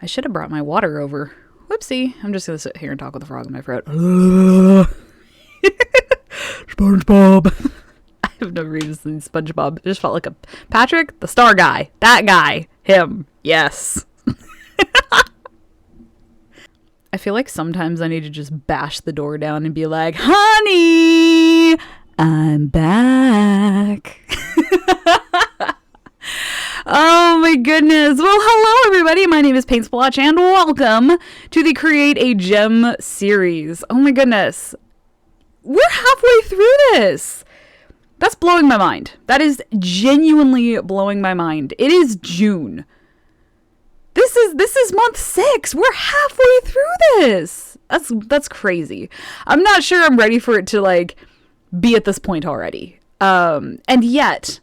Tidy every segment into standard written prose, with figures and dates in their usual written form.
should have brought my water over. Whoopsie. I'm just going to sit here and talk with a frog in my throat. SpongeBob. I have never even seen SpongeBob. It just felt like a Patrick, the star guy. That guy. Him. Yes. I feel like sometimes I need to just bash the door down and be like, honey, I'm back. Oh my goodness. Well, hello everybody. My name is Paint Splotch and welcome to the Create a Gem series. Oh my goodness. We're halfway through this. That's blowing my mind. That is genuinely blowing my mind. It is June. This is month 6. We're halfway through this. That's crazy. I'm not sure I'm ready for it to like be at this point already. And yet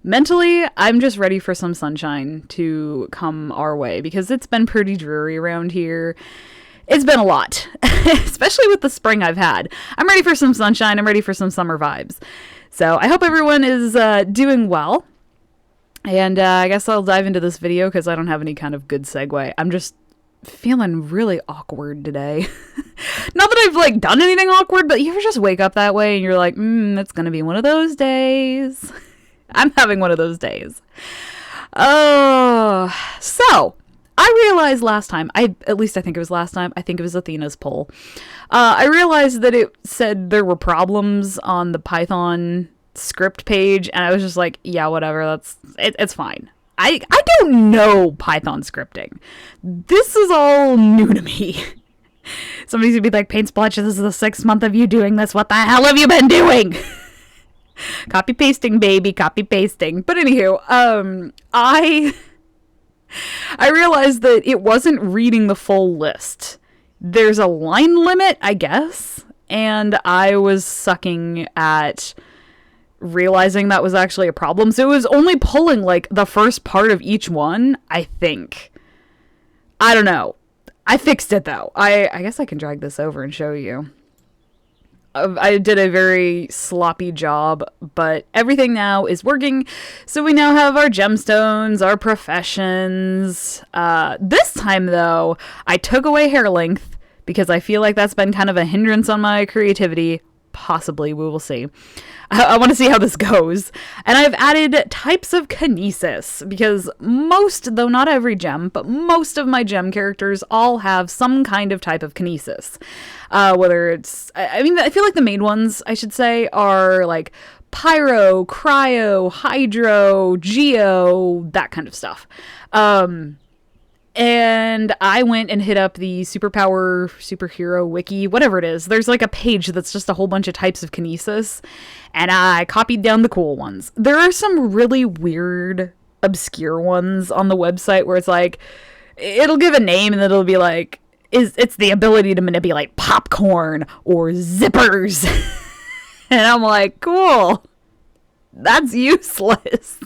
mentally, I'm just ready for some sunshine to come our way because it's been pretty dreary around here. It's been a lot, especially with the spring I've had. I'm ready for some sunshine. I'm ready for some summer vibes. So I hope everyone is doing well. And I guess I'll dive into this video because I don't have any kind of good segue. I'm just feeling really awkward today. Not that I've like done anything awkward, but you ever just wake up that way and you're like, it's going to be one of those days. I'm having one of those days. Oh, so I realized last time, I think it was last time, I think it was Athena's poll. I realized that it said there were problems on the Python script page, and I was just like, yeah, whatever, it's fine. I don't know Python scripting. This is all new to me. Somebody's gonna be like, Paint Splotch, this is the 6th month of you doing this. What the hell have you been doing? Copy pasting, baby, copy pasting. But anywho, I realized that it wasn't reading the full list. There's a line limit, I guess, and I was sucking at realizing that was actually a problem. So it was only pulling like the first part of each one, I think. I don't know. I fixed it though. I guess I can drag this over and show you. I did a very sloppy job, but everything now is working. So we now have our gemstones, our professions. This time, though, I took away hair length because I feel like that's been kind of a hindrance on my creativity. Possibly, we will see. I want to see how this goes. And I've added types of kinesis because most, though not every gem, but most of my gem characters all have some kind of type of kinesis. Whether it's, I feel like the main ones, I should say, are like pyro, cryo, hydro, geo, that kind of stuff. And I went and hit up the superhero wiki, whatever it is. There's like a page that's just a whole bunch of types of kinesis, and I copied down the cool ones. There are some really weird, obscure ones on the website where it's like, it'll give a name and it'll be like, it's the ability to manipulate popcorn or zippers. And I'm like, cool. That's useless.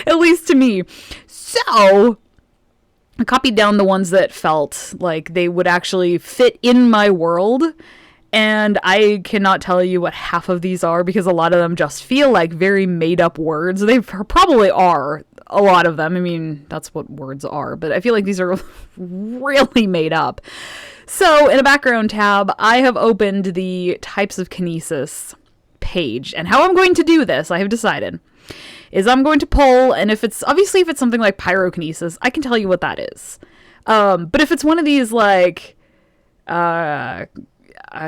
At least to me. So I copied down the ones that felt like they would actually fit in my world, and I cannot tell you what half of these are because a lot of them just feel like very made-up words. They probably are, a lot of them. I mean, that's what words are, but I feel like these are really made up. So in a background tab, I have opened the types of kinesis page, and how I'm going to do this, I have decided, is I'm going to pull, and if it's something like pyrokinesis, I can tell you what that is. But if it's one of these like,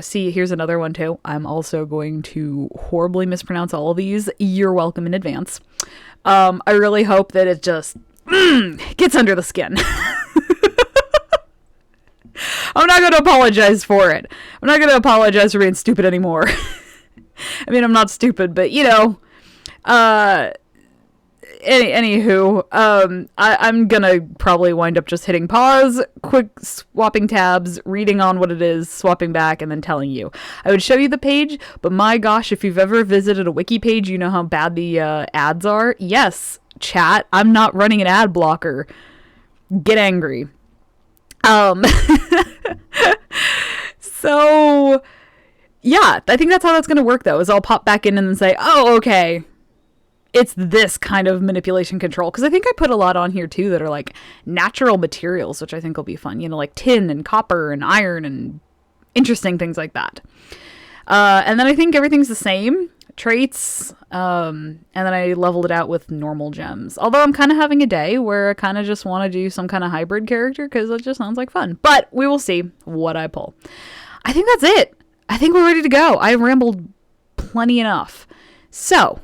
see, here's another one too. I'm also going to horribly mispronounce all of these. You're welcome in advance. I really hope that it just gets under the skin. I'm not going to apologize for it. I'm not going to apologize for being stupid anymore. I mean, I'm not stupid, but you know, Anywho, I'm gonna probably wind up just hitting pause, quick swapping tabs, reading on what it is, swapping back, and then telling you. I would show you the page, but my gosh, if you've ever visited a wiki page, you know how bad the ads are. Yes, chat, I'm not running an ad blocker. Get angry. So, yeah, I think that's how that's gonna work, though, is I'll pop back in and then say, oh, okay, it's this kind of manipulation control. Because I think I put a lot on here too that are like natural materials, which I think will be fun. You know, like tin and copper and iron and interesting things like that. And then I think everything's the same. Traits, and then I leveled it out with normal gems. Although I'm kind of having a day where I kind of just want to do some kind of hybrid character because it just sounds like fun. But we will see what I pull. I think that's it. I think we're ready to go. I rambled plenty enough. So,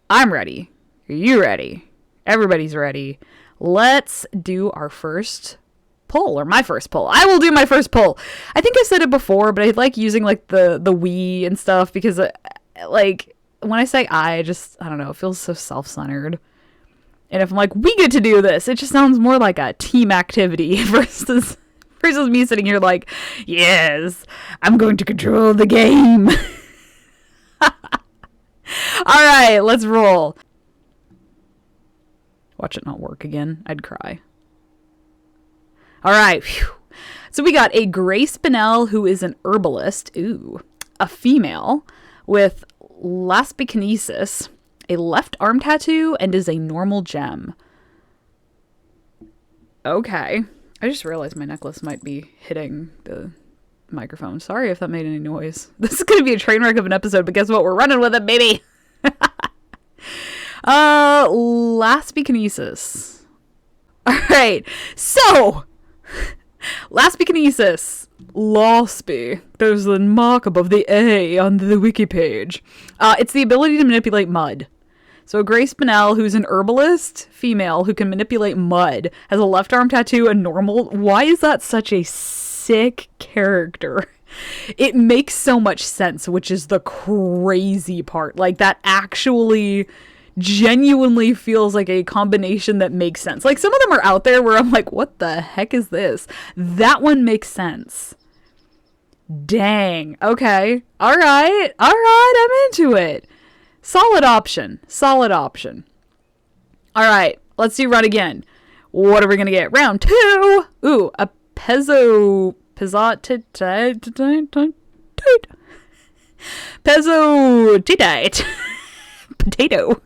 I'm ready. Are you ready? Everybody's ready. Let's do our first pull, or my first pull. I will do my first pull. I think I said it before, but I like using like the we and stuff because like when I say I don't know, it feels so self-centered. And if I'm like, we get to do this, it just sounds more like a team activity versus me sitting here like, yes, I'm going to control the game. All right, let's roll. Watch it not work again. I'd cry. All right. Phew. So we got a Gray Spinel who is an herbalist. Ooh. A female with laspikinesis, a left arm tattoo, and is a normal gem. Okay. I just realized my necklace might be hitting the microphone. Sorry if that made any noise. This is going to be a train wreck of an episode, but guess what? We're running with it, baby. Laspikinesis. All right. So, laspikinesis. Laspi. There's the mark above the A on the wiki page. It's the ability to manipulate mud. So a Gray Spinel, who's an herbalist female who can manipulate mud, has a left arm tattoo and normal. Why is that such a sick character? It makes so much sense, which is the crazy part. Like, that actually genuinely feels like a combination that makes sense. Like, some of them are out there where I'm like, what the heck is this? That one makes sense. Dang. Okay. All right. I'm into it. Solid option. All right. Let's do run again. What are we going to get? Round 2. Ooh, a Pezzotite. Potato.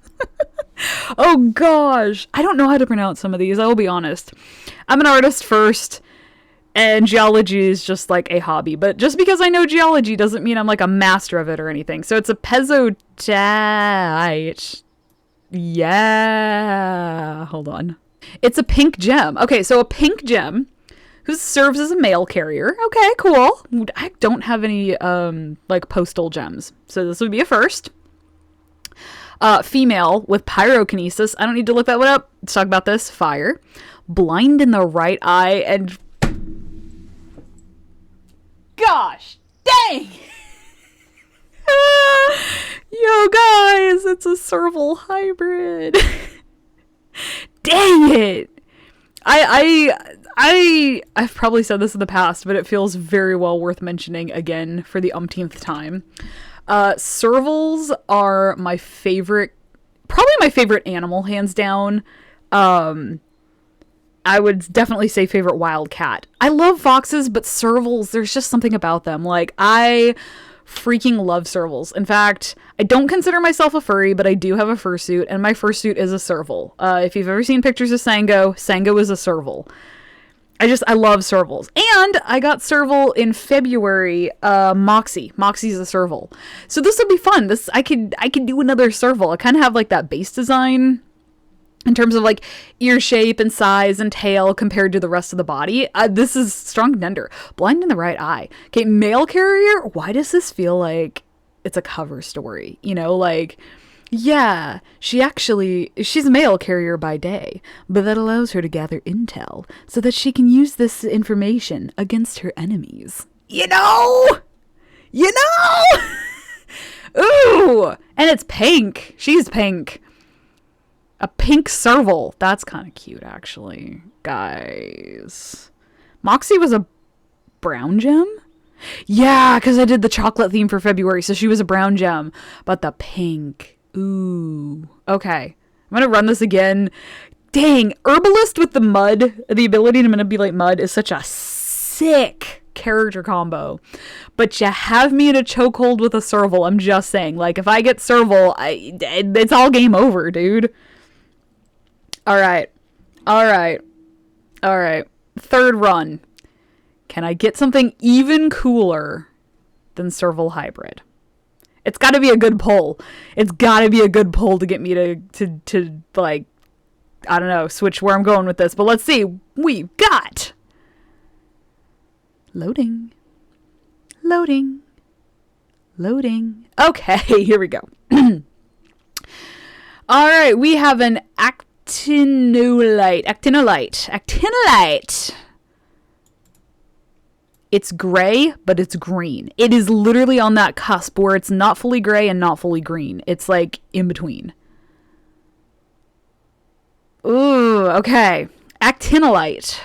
Oh gosh. I don't know how to pronounce some of these. I will be honest. I'm an artist first, and geology is just like a hobby. But just because I know geology doesn't mean I'm like a master of it or anything. So it's a Pezzotite. Yeah. Hold on. It's a pink gem. Okay, so a pink gem who serves as a mail carrier. Okay, cool. I don't have any like postal gems, so this would be a first. Female with pyrokinesis. I don't need to look that one up. Let's talk about this. Fire. Blind in the right eye, and gosh dang. Yo guys, it's a serval hybrid. Dang it. I've probably said this in the past, but it feels very well worth mentioning again for the umpteenth time. Servals are my favorite, probably my favorite animal, hands down. I would definitely say favorite wild cat. I love foxes, but servals, there's just something about them. Like, I freaking love servals. In fact, I don't consider myself a furry, but I do have a fursuit, and my fursuit is a serval. If you've ever seen pictures of Sango is a serval. I love servals. And I got serval in February, Moxie. Moxie's a serval. So this would be fun. I could do another serval. I kind of have like that base design in terms of like ear shape and size and tail compared to the rest of the body. This is strong contender. Blind in the right eye. Okay, mail carrier. Why does this feel like it's a cover story? You know, like, yeah, she's a mail carrier by day, but that allows her to gather intel so that she can use this information against her enemies. You know? Ooh, and it's pink. She's pink. A pink serval. That's kind of cute, actually. Guys. Moxie was a brown gem? Yeah, because I did the chocolate theme for February, so she was a brown gem. But the pink. Ooh. Okay. I'm going to run this again. Dang. Herbalist with the mud, the ability to manipulate mud, is such a sick character combo. But you have me in a chokehold with a serval. I'm just saying. Like, if I get serval, it's all game over, dude. Alright. Third run. Can I get something even cooler than serval hybrid? It's got to be a good pull. It's got to be a good pull to get me to like, I don't know, switch where I'm going with this. But let's see. We've got loading. Okay, here we go. All right, we have an actinolite. It's gray, but it's green. It is literally on that cusp where it's not fully gray and not fully green. It's like in between. Ooh, okay. Actinolite,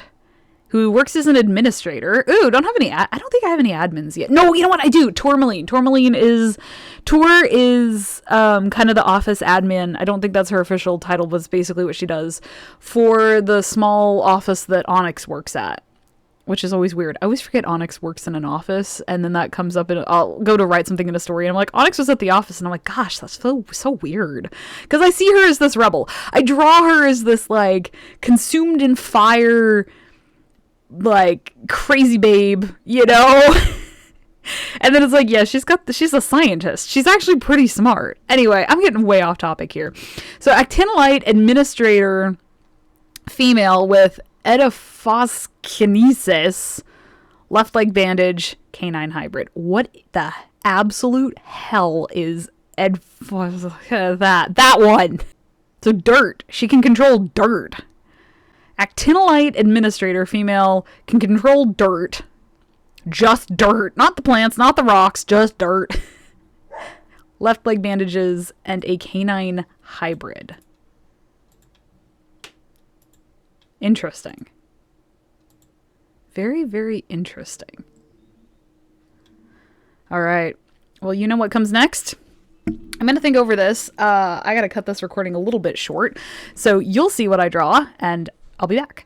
who works as an administrator. Ooh, don't have any. I don't think I have any admins yet. No, you know what? I do. Tourmaline is kind of the office admin. I don't think that's her official title, but it's basically what she does for the small office that Onyx works at. Which is always weird. I always forget Onyx works in an office, and then that comes up, and I'll go to write something in a story, and I'm like, Onyx was at the office, and I'm like, gosh, that's so weird. Because I see her as this rebel. I draw her as this, like, consumed in fire, like, crazy babe, you know? And then it's like, yeah, she's a scientist. She's actually pretty smart. Anyway, I'm getting way off topic here. So, Actinolite administrator, female with edaphoskinesis, left leg bandage, canine hybrid. What the absolute hell is that one? So dirt. She can control dirt. Actinolite administrator, female, can control dirt. Just dirt. Not the plants, not the rocks, just dirt. Left leg bandages and a canine hybrid. Interesting. Very, very interesting. All right. Well, you know what comes next? I'm going to think over this. I got to cut this recording a little bit short. So you'll see what I draw, and I'll be back.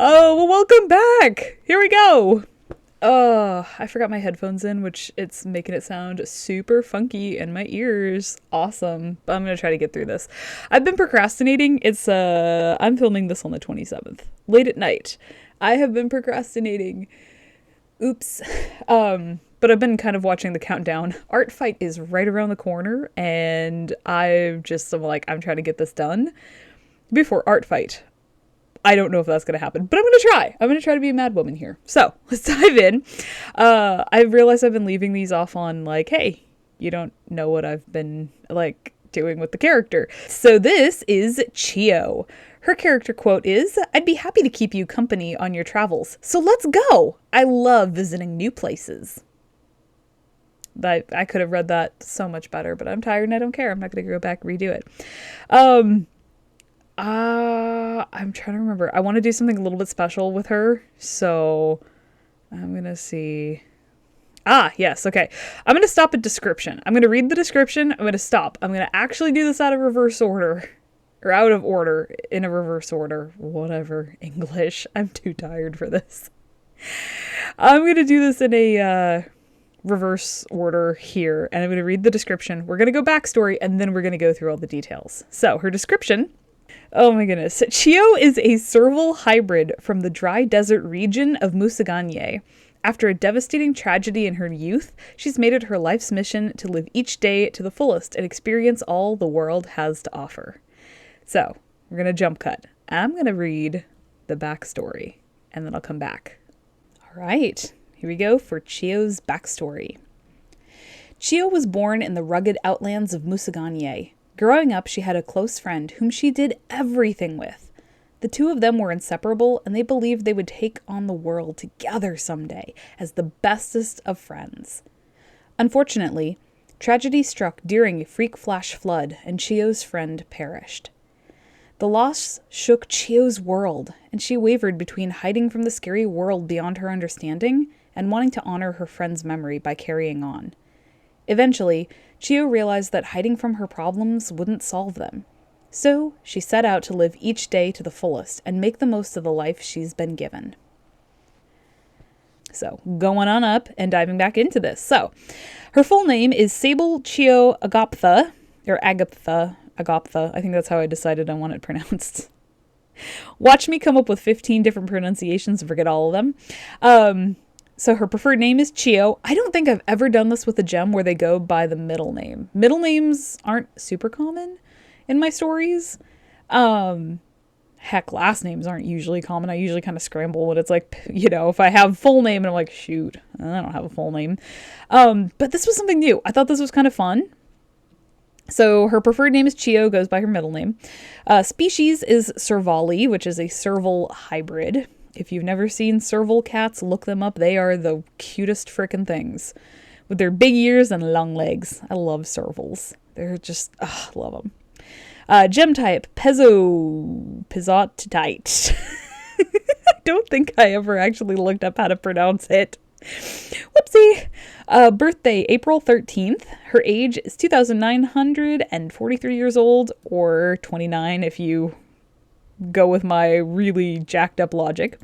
Oh, well, welcome back. Here we go. I forgot my headphones in, which it's making it sound super funky in my ears. Awesome. But I'm going to try to get through this. I've been procrastinating. I'm filming this on the 27th, late at night. I have been procrastinating. Oops. But I've been kind of watching the countdown. Art Fight is right around the corner, and I'm trying to get this done before Art Fight. I don't know if that's going to happen, but I'm going to try. I'm going to try to be a mad woman here. So let's dive in. I realized I've been leaving these off on hey, you don't know what I've been doing with the character. So this is Chio. Her character quote is, "I'd be happy to keep you company on your travels. So let's go. I love visiting new places." I could have read that so much better, but I'm tired and I don't care. I'm not going to go back and redo it. I'm trying to remember. I want to do something a little bit special with her, so I'm going to see. Yes, okay. I'm going to stop at description. I'm going to read the description. I'm going to stop. I'm going to actually do this out of reverse order. Or out of order, in a reverse order. Whatever. English. I'm too tired for this. I'm going to do this in a reverse order here, and I'm going to read the description. We're going to go backstory, and then we're going to go through all the details. So, her description. Oh my goodness. Chio is a serval hybrid from the dry desert region of Musaganye. After a devastating tragedy in her youth, she's made it her life's mission to live each day to the fullest and experience all the world has to offer. So, we're going to jump cut. I'm going to read the backstory, and then I'll come back. All right, here we go for Chio's backstory. Chio was born in the rugged outlands of Musaganye. Growing up, she had a close friend whom she did everything with. The two of them were inseparable, and they believed they would take on the world together someday as the bestest of friends. Unfortunately, tragedy struck during a freak flash flood, and Chio's friend perished. The loss shook Chio's world, and she wavered between hiding from the scary world beyond her understanding and wanting to honor her friend's memory by carrying on. Eventually, Chio realized that hiding from her problems wouldn't solve them. So, she set out to live each day to the fullest and make the most of the life she's been given. So, going on up and diving back into this. So, her full name is Sable Chio Agaptha, or Agatha Agaptha. I think that's how I decided I want it pronounced. Watch me come up with 15 different pronunciations and forget all of them. So her preferred name is Chio. I don't think I've ever done this with a gem where they go by the middle name. Middle names aren't super common in my stories. Heck, last names aren't usually common. I usually kind of scramble when it's like, if I have full name and I'm like, shoot, I don't have a full name. But this was something new. I thought this was kind of fun. So her preferred name is Chio, goes by her middle name. Species is Servali, which is a serval hybrid. If you've never seen serval cats, look them up. They are the cutest frickin' things with their big ears and long legs. I love servals. They're just, love them. Gem type, Pizzotite. I don't think I ever actually looked up how to pronounce it. Whoopsie. Birthday, April 13th. Her age is 2,943 years old, or 29 if you go with my really jacked up logic.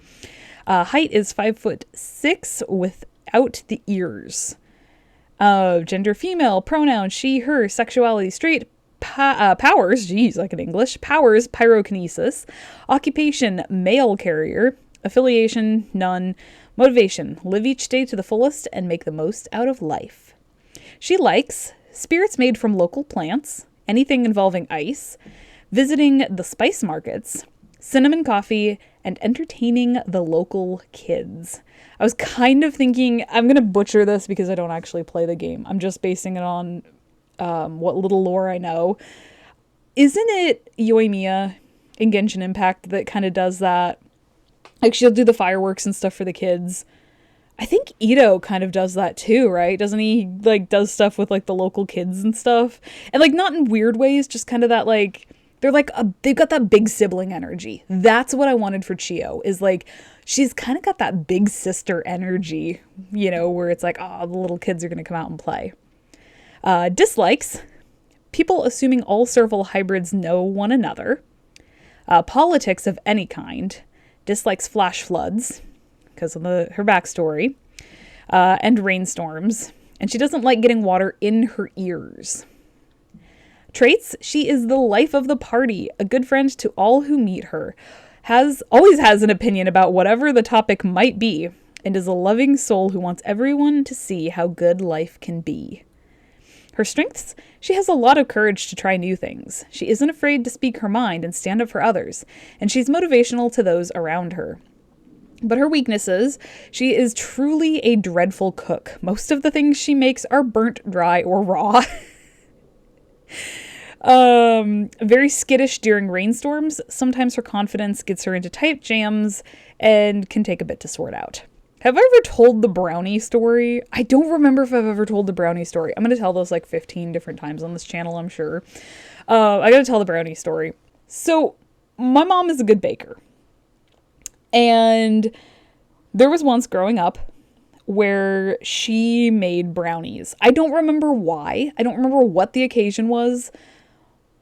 Height is 5'6" without the ears. Gender female, pronoun she, her, sexuality straight, powers, geez, like in English, powers pyrokinesis, occupation mail carrier, affiliation none, motivation live each day to the fullest and make the most out of life. She likes spirits made from local plants, anything involving ice, visiting the spice markets, cinnamon coffee, and entertaining the local kids. I was kind of thinking, I'm going to butcher this because I don't actually play the game. I'm just basing it on what little lore I know. Isn't it Yoimiya in Genshin Impact that kind of does that? Like, she'll do the fireworks and stuff for the kids. I think Ito kind of does that too, right? Doesn't he, does stuff with, the local kids and stuff? And, not in weird ways, just kind of that, they're they've got that big sibling energy. That's what I wanted for Chio, is she's kind of got that big sister energy, where it's the little kids are going to come out and play. Dislikes, people assuming all serval hybrids know one another. Politics of any kind. Dislikes flash floods, because of her backstory. And rainstorms. And she doesn't like getting water in her ears. Traits, she is the life of the party, a good friend to all who meet her, always has an opinion about whatever the topic might be, and is a loving soul who wants everyone to see how good life can be. Her strengths, she has a lot of courage to try new things. She isn't afraid to speak her mind and stand up for others, and she's motivational to those around her. But her weaknesses, she is truly a dreadful cook. Most of the things she makes are burnt, dry, or raw. Very skittish during rainstorms. Sometimes her confidence gets her into tight jams and can take a bit to sort out. Have I ever told the brownie story? I don't remember if I've ever told the brownie story. I'm going to tell this 15 different times on this channel, I'm sure. I got to tell the brownie story. So my mom is a good baker. And there was once growing up where she made brownies. I don't remember why. I don't remember what the occasion was,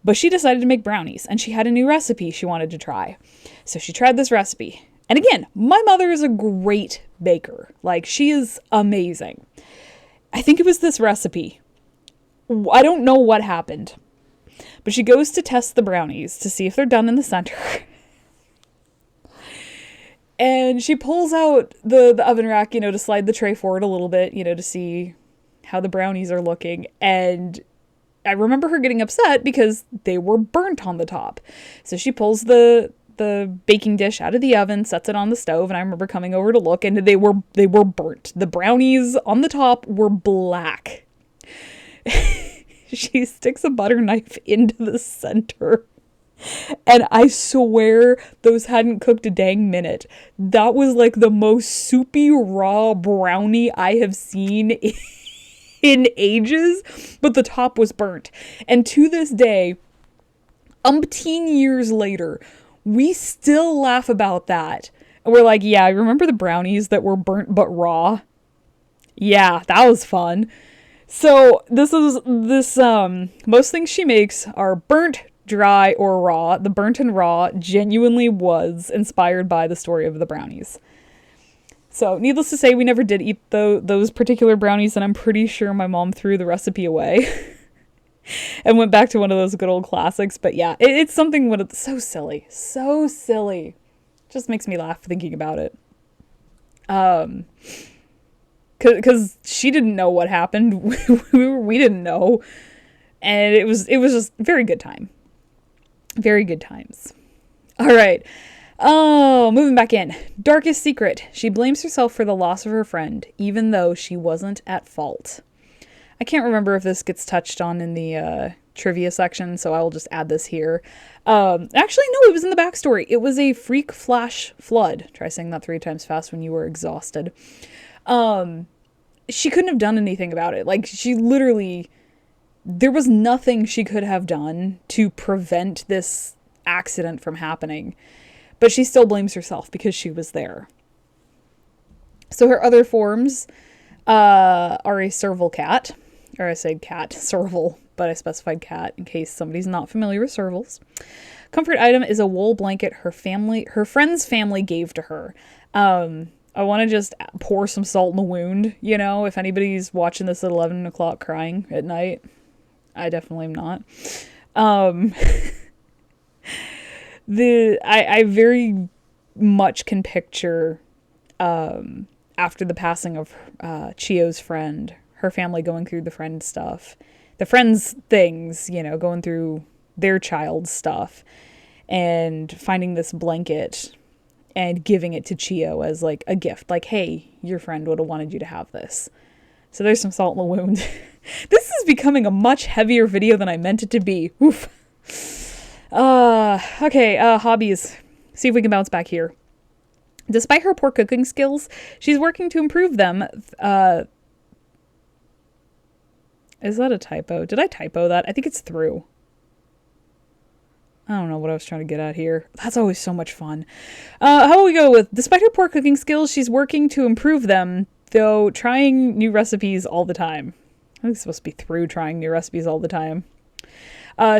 but she decided to make brownies, and she had a new recipe she wanted to try. So she tried this recipe. And again, my mother is a great baker. She is amazing. I think it was this recipe. I don't know what happened, but she goes to test the brownies to see if they're done in the center. And she pulls out the oven rack, to slide the tray forward a little bit, to see how the brownies are looking. And I remember her getting upset because they were burnt on the top. So she pulls the baking dish out of the oven, sets it on the stove, and I remember coming over to look, and they were burnt. The brownies on the top were black. She sticks a butter knife into the center. And I swear those hadn't cooked a dang minute. That was the most soupy, raw brownie I have seen in ages, but the top was burnt. And to this day, umpteen years later, we still laugh about that. And we're yeah, remember the brownies that were burnt but raw? Yeah, that was fun. So most things she makes are burnt, dry, or raw. The burnt and raw genuinely was inspired by the story of the brownies. So needless to say, we never did eat those particular brownies, and I'm pretty sure my mom threw the recipe away. and went back to one of those good old classics. But yeah, it's something when it's so silly. So silly. Just makes me laugh thinking about it. Because she didn't know what happened. We didn't know. And it was just very good time. Very good times. All right. Oh, moving back in. Darkest secret. She blames herself for the loss of her friend, even though she wasn't at fault. I can't remember if this gets touched on in the trivia section, so I will just add this here. Actually, no, it was in the backstory. It was a freak flash flood. Try saying that 3 times fast when you were exhausted. She couldn't have done anything about it. Like, she literally... There was nothing she could have done to prevent this accident from happening. But she still blames herself because she was there. So her other forms are a serval cat. Or I said cat, serval, but I specified cat in case somebody's not familiar with servals. Comfort item is a wool blanket her friend's family gave to her. I want to just pour some salt in the wound, you know, if anybody's watching this at 11 o'clock crying at night. I definitely am not. I very much can picture after the passing of Chio's friend, her family going through the friend's things, you know, going through their child's stuff and finding this blanket and giving it to Chio as like a gift. Like, hey, your friend would have wanted you to have this. So there's some salt in the wound. This is becoming a much heavier video than I meant it to be. Oof. Okay, hobbies. See if we can bounce back here. Despite her poor cooking skills, she's working to improve them. Is that a typo? Did I typo that? I think it's through. I don't know what I was trying to get at here. That's always so much fun. How about we go with, despite her poor cooking skills, she's working to improve them, though trying new recipes all the time. I think it's supposed to be through trying new recipes all the time.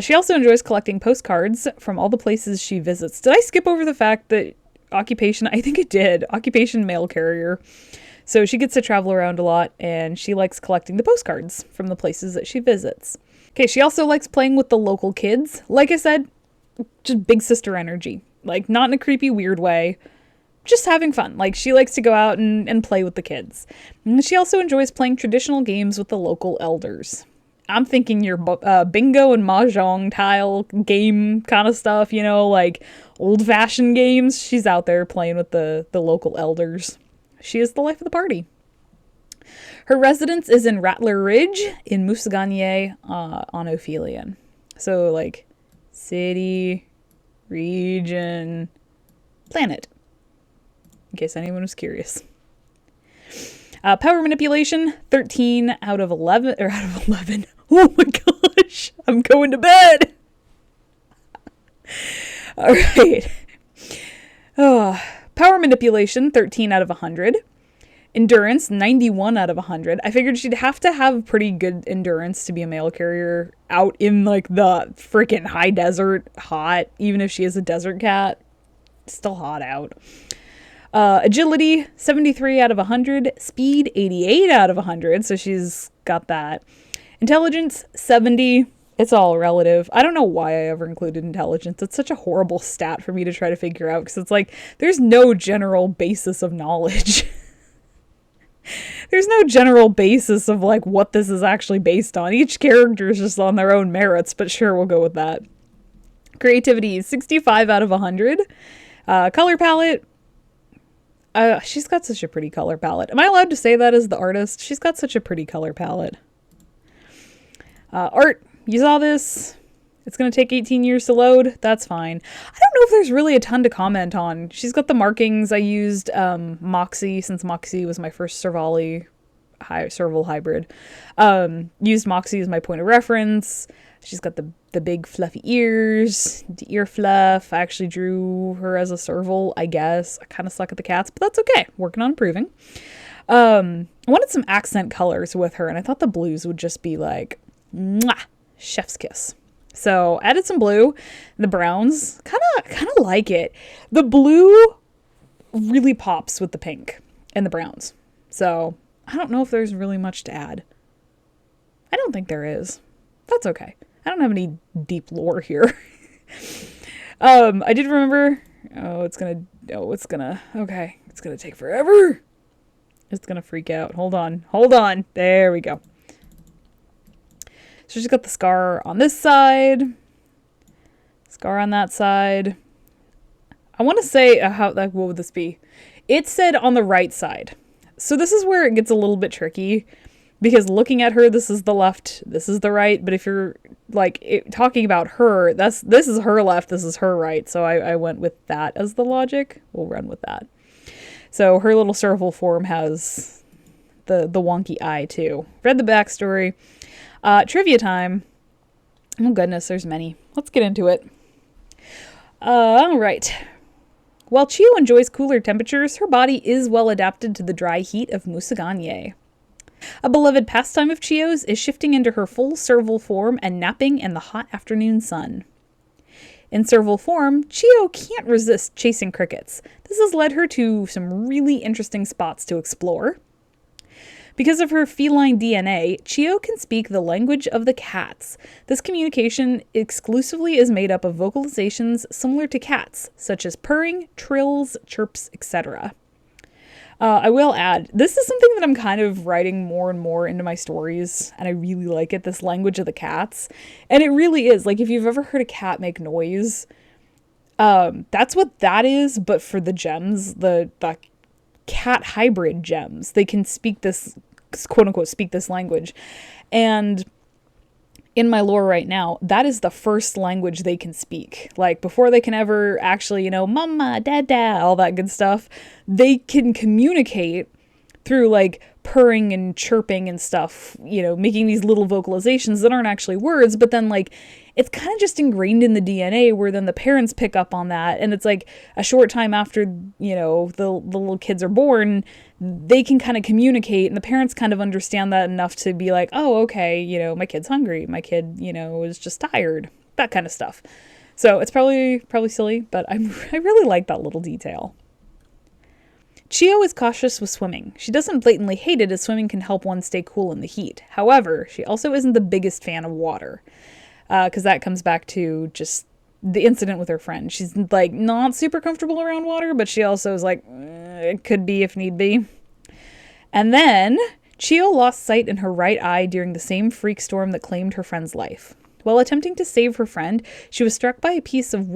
She also enjoys collecting postcards from all the places she visits. Did I skip over the fact that occupation? I think it did. Occupation mail carrier. So she gets to travel around a lot, and she likes collecting the postcards from the places that she visits. Okay, she also likes playing with the local kids. Like I said, just big sister energy. Like, not in a creepy, weird way. Just having fun. Like, she likes to go out and play with the kids. And she also enjoys playing traditional games with the local elders. I'm thinking your bingo and mahjong tile game kind of stuff, you know, like old-fashioned games. She's out there playing with the local elders. She is the life of the party. Her residence is in Rattler Ridge in Musaganye on Ophelion. So, like, city, region, planet. In case anyone was curious. Power manipulation, 13 out of 11, or out of 11. Oh my gosh, I'm going to bed. All right. Power manipulation, 13 out of 100. Endurance, 91 out of 100. I figured she'd have to have pretty good endurance to be a mail carrier out in, like, the freaking high desert, hot. Even if she is a desert cat, still hot out. Agility, 73 out of 100. Speed, 88 out of 100. So she's got that. Intelligence, 70. It's all relative. I don't know why I ever included intelligence. It's such a horrible stat for me to try to figure out, because it's like, there's no general basis of knowledge. There's no general basis of, like, what this is actually based on. Each character is just on their own merits, but sure, we'll go with that. Creativity, 65 out of 100. Color palette, she's got such a pretty color palette. Am I allowed to say that as the artist? She's got such a pretty color palette. Art, you saw this. It's going to take 18 years to load. That's fine. I don't know if there's really a ton to comment on. She's got the markings. I used Moxie, since Moxie was my first serval hybrid. Used Moxie as my point of reference. She's got the big fluffy ears, the ear fluff. I actually drew her as a serval, I guess. I kind of suck at the cats, but that's okay. Working on improving. I wanted some accent colors with her, and I thought the blues would just be like, mwah, chef's kiss. So added some blue. The browns, kind of like it. The blue really pops with the pink and the browns. So I don't know if there's really much to add. I don't think there is. That's okay. I don't have any deep lore here. I did remember. Okay. It's gonna take forever. It's gonna freak out. Hold on. There we go. So she's got the scar on this side, scar on that side. I want to say, what would this be? It said on the right side. So this is where it gets a little bit tricky, because looking at her, this is the left, this is the right. But if you're talking about her, this is her left, this is her right. So I went with that as the logic. We'll run with that. So her little serval form has the wonky eye too. Read the backstory. Trivia time. Oh goodness, there's many. Let's get into it. All right. While Chio enjoys cooler temperatures, her body is well adapted to the dry heat of Musaganye. A beloved pastime of Chio's is shifting into her full serval form and napping in the hot afternoon sun. In serval form, Chio can't resist chasing crickets. This has led her to some really interesting spots to explore. Because of her feline DNA, Chio can speak the language of the cats. This communication exclusively is made up of vocalizations similar to cats, such as purring, trills, chirps, etc. I will add, this is something that I'm kind of writing more and more into my stories, and I really like it, this language of the cats. And it really is, like, if you've ever heard a cat make noise, that's what that is, but for the gems, the cat hybrid gems, they can speak this, quote unquote, speak this language. And in my lore right now, that is the first language they can speak. Like, before they can ever actually, mama, dada, all that good stuff, they can communicate through, like, purring and chirping and stuff, making these little vocalizations that aren't actually words, but then, like, it's kind of just ingrained in the DNA, where then the parents pick up on that, and it's like a short time after, the little kids are born, they can kind of communicate, and the parents kind of understand that enough to be like, oh, okay, my kid's hungry, my kid, is just tired, that kind of stuff. So it's probably silly, but I really like that little detail. Chio is cautious with swimming. She doesn't blatantly hate it, as swimming can help one stay cool in the heat. However, she also isn't the biggest fan of water, because that comes back to just the incident with her friend. She's, like, not super comfortable around water, but she also is like, it could be if need be. And then Chio lost sight in her right eye during the same freak storm that claimed her friend's life. While attempting to save her friend, she was struck by a piece of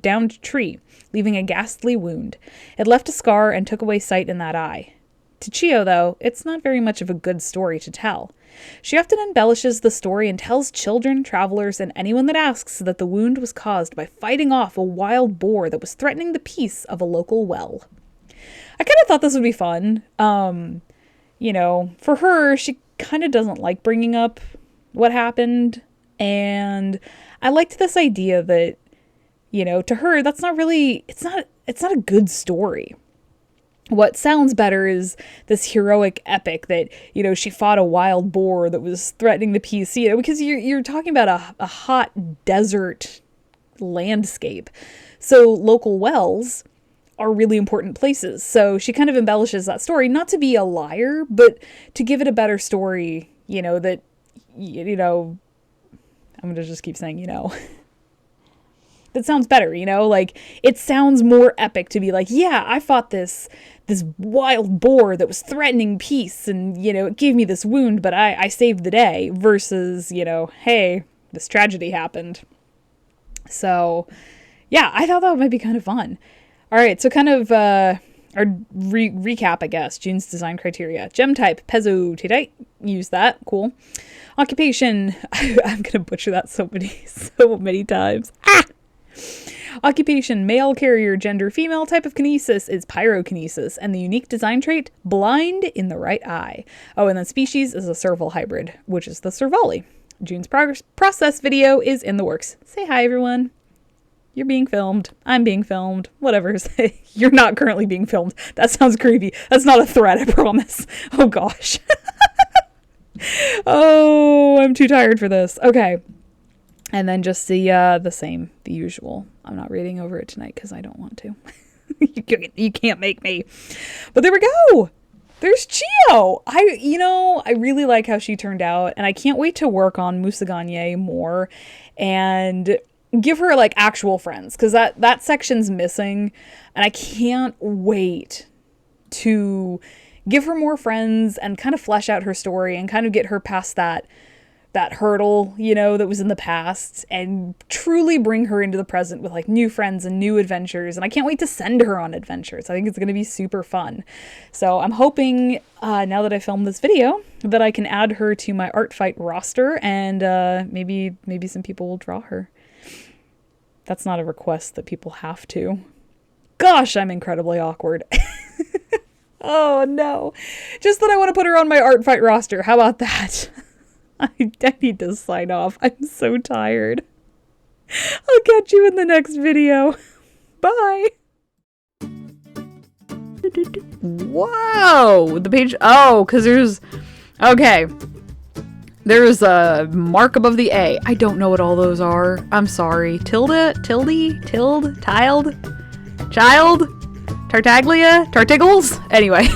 downed tree, leaving a ghastly wound. It left a scar and took away sight in that eye. To Chio, though, it's not very much of a good story to tell. She often embellishes the story and tells children, travelers, and anyone that asks that the wound was caused by fighting off a wild boar that was threatening the peace of a local well. I kind of thought this would be fun. For her, she kind of doesn't like bringing up what happened, and I liked this idea that, to her, that's not really, it's not a good story. What sounds better is this heroic epic that, she fought a wild boar that was threatening the peace, because you're talking about a hot desert landscape. So local wells are really important places. So she kind of embellishes that story, not to be a liar, but to give it a better story, that, I'm going to just keep saying, that sounds better, like, it sounds more epic to be like, yeah, I fought this wild boar that was threatening peace, and, it gave me this wound, but I saved the day, versus, hey, this tragedy happened. So, yeah, I thought that might be kind of fun. All right, so kind of, our recap, I guess, June's design criteria. Gem type, pezzo tedite, use that, cool. Occupation, I'm gonna butcher that so many times. Occupation, male carrier, gender female, type of kinesis is pyrokinesis, and the unique design trait, blind in the right eye. Oh, and then species is a serval hybrid, which is the servali. June's process video is in the works. Say hi, everyone. You're being filmed. I'm being filmed. Whatever. You're not currently being filmed. That sounds creepy. That's not a threat, I promise. Oh, gosh. Oh, I'm too tired for this. Okay. And then just the same, the usual. I'm not reading over it tonight because I don't want to. You can't make me. But there we go. There's Chio! I really like how she turned out, and I can't wait to work on Musaganye more and give her, like, actual friends, because that section's missing, and I can't wait to give her more friends and kind of flesh out her story and kind of get her past that hurdle, that was in the past, and truly bring her into the present with, like, new friends and new adventures. And I can't wait to send her on adventures. I think it's going to be super fun. So I'm hoping, now that I filmed this video, that I can add her to my art fight roster, and maybe some people will draw her. That's not a request that people have to. Gosh, I'm incredibly awkward. Oh no. Just that I want to put her on my art fight roster. How about that? I need to sign off. I'm so tired. I'll catch you in the next video. Bye. Whoa! The page... Oh, because there's... Okay. There's a mark above the A. I don't know what all those are. I'm sorry. Tilde? Tilde? Tilde? Tiled? Child? Tartaglia? Tartiggles? Anyway.